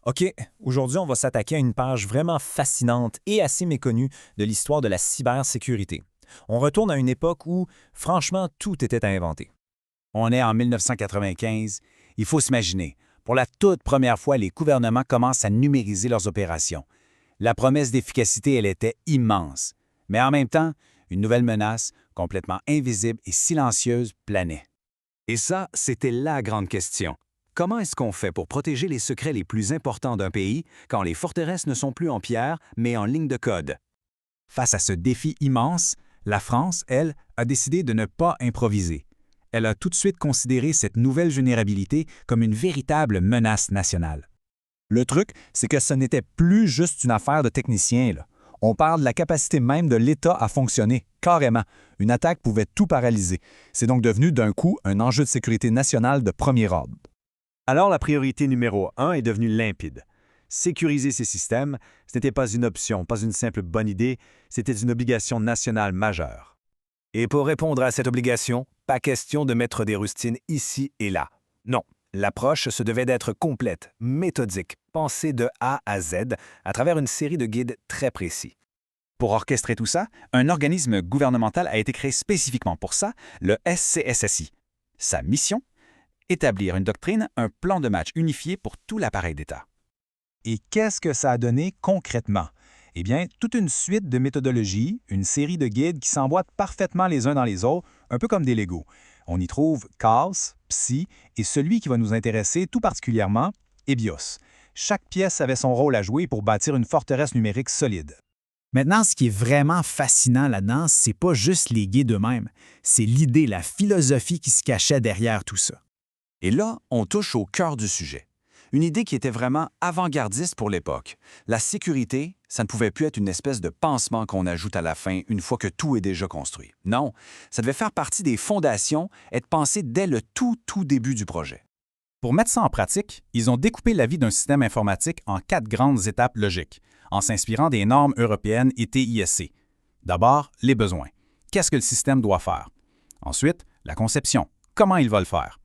OK, aujourd'hui, on va s'attaquer à une page vraiment fascinante et assez méconnue de l'histoire de la cybersécurité. On retourne à une époque où, franchement, tout était à inventer. On est en 1995. Il faut s'imaginer. Pour la toute première fois, les gouvernements commencent à numériser leurs opérations. La promesse d'efficacité, elle était immense. Mais en même temps, une nouvelle menace, complètement invisible et silencieuse, planait. Et ça, c'était la grande question. Comment est-ce qu'on fait pour protéger les secrets les plus importants d'un pays quand les forteresses ne sont plus en pierre, mais en ligne de code? Face à ce défi immense, la France, elle, a décidé de ne pas improviser. Elle a tout de suite considéré cette nouvelle vulnérabilité comme une véritable menace nationale. Le truc, c'est que ce n'était plus juste une affaire de techniciens, là. On parle de la capacité même de l'État à fonctionner, carrément. Une attaque pouvait tout paralyser. C'est donc devenu d'un coup un enjeu de sécurité nationale de premier ordre. Alors la priorité numéro 1 est devenue limpide. Sécuriser ces systèmes, ce n'était pas une option, pas une simple bonne idée, c'était une obligation nationale majeure. Et pour répondre à cette obligation, pas question de mettre des rustines ici et là. Non, l'approche se devait d'être complète, méthodique, pensée de A à Z à travers une série de guides très précis. Pour orchestrer tout ça, un organisme gouvernemental a été créé spécifiquement pour ça, le SCSSI. Sa mission? Établir une doctrine, un plan de match unifié pour tout l'appareil d'État. Et qu'est-ce que ça a donné concrètement? Eh bien, toute une suite de méthodologies, une série de guides qui s'emboîtent parfaitement les uns dans les autres, un peu comme des Legos. On y trouve CAS, PSI et celui qui va nous intéresser tout particulièrement, EBIOS. Chaque pièce avait son rôle à jouer pour bâtir une forteresse numérique solide. Maintenant, ce qui est vraiment fascinant là-dedans, c'est pas juste les guides eux-mêmes, c'est l'idée, la philosophie qui se cachait derrière tout ça. Et là, on touche au cœur du sujet. Une idée qui était vraiment avant-gardiste pour l'époque. La sécurité, ça ne pouvait plus être une espèce de pansement qu'on ajoute à la fin une fois que tout est déjà construit. Non, ça devait faire partie des fondations, être pensé dès le tout début du projet. Pour mettre ça en pratique, ils ont découpé la vie d'un système informatique en 4 grandes étapes logiques, en s'inspirant des normes européennes et TISC. D'abord, les besoins. Qu'est-ce que le système doit faire? Ensuite, la conception. Comment il va le faire?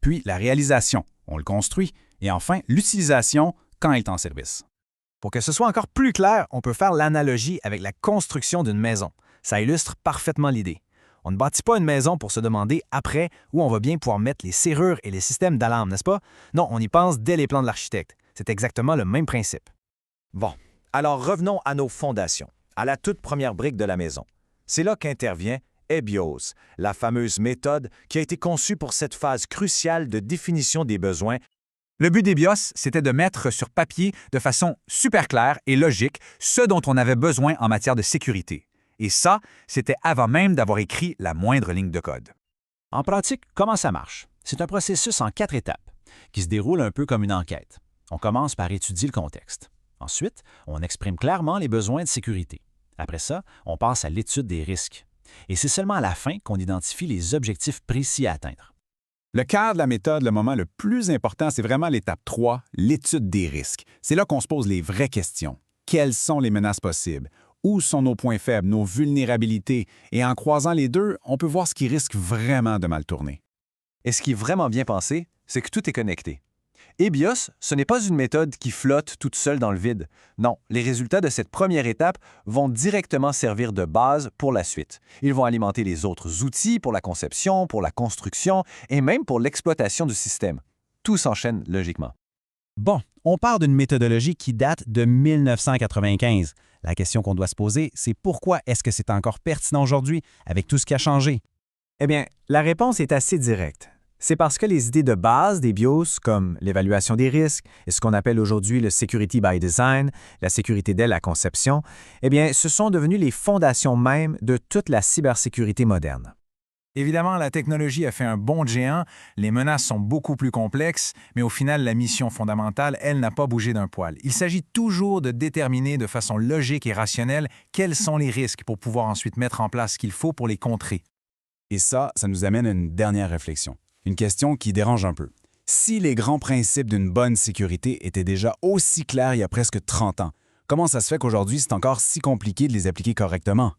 Puis la réalisation. On le construit. Et enfin, l'utilisation quand il est en service. Pour que ce soit encore plus clair, on peut faire l'analogie avec la construction d'une maison. Ça illustre parfaitement l'idée. On ne bâtit pas une maison pour se demander après où on va bien pouvoir mettre les serrures et les systèmes d'alarme, n'est-ce pas? Non, on y pense dès les plans de l'architecte. C'est exactement le même principe. Bon, alors revenons à nos fondations, à la toute première brique de la maison. C'est là qu'intervient EBIOS, la fameuse méthode qui a été conçue pour cette phase cruciale de définition des besoins. Le but d'EBIOS, c'était de mettre sur papier de façon super claire et logique ce dont on avait besoin en matière de sécurité. Et ça, c'était avant même d'avoir écrit la moindre ligne de code. En pratique, comment ça marche? C'est un processus en 4 étapes, qui se déroule un peu comme une enquête. On commence par étudier le contexte. Ensuite, on exprime clairement les besoins de sécurité. Après ça, on passe à l'étude des risques. Et c'est seulement à la fin qu'on identifie les objectifs précis à atteindre. Le cœur de la méthode, le moment le plus important, c'est vraiment l'étape 3, l'étude des risques. C'est là qu'on se pose les vraies questions. Quelles sont les menaces possibles? Où sont nos points faibles, nos vulnérabilités? Et en croisant les deux, on peut voir ce qui risque vraiment de mal tourner. Et ce qui est vraiment bien pensé, c'est que tout est connecté. EBIOS, ce n'est pas une méthode qui flotte toute seule dans le vide. Non, les résultats de cette première étape vont directement servir de base pour la suite. Ils vont alimenter les autres outils pour la conception, pour la construction et même pour l'exploitation du système. Tout s'enchaîne logiquement. Bon, on part d'une méthodologie qui date de 1995. La question qu'on doit se poser, c'est pourquoi est-ce que c'est encore pertinent aujourd'hui avec tout ce qui a changé? Eh bien, la réponse est assez directe. C'est parce que les idées de base des BIOS, comme l'évaluation des risques et ce qu'on appelle aujourd'hui le Security by Design, la sécurité dès la conception, eh bien, ce sont devenues les fondations mêmes de toute la cybersécurité moderne. Évidemment, la technologie a fait un bond de géant, les menaces sont beaucoup plus complexes, mais au final, la mission fondamentale, elle, n'a pas bougé d'un poil. Il s'agit toujours de déterminer de façon logique et rationnelle quels sont les risques pour pouvoir ensuite mettre en place ce qu'il faut pour les contrer. Et ça nous amène à une dernière réflexion. Une question qui dérange un peu. Si les grands principes d'une bonne sécurité étaient déjà aussi clairs il y a presque 30 ans, comment ça se fait qu'aujourd'hui, c'est encore si compliqué de les appliquer correctement?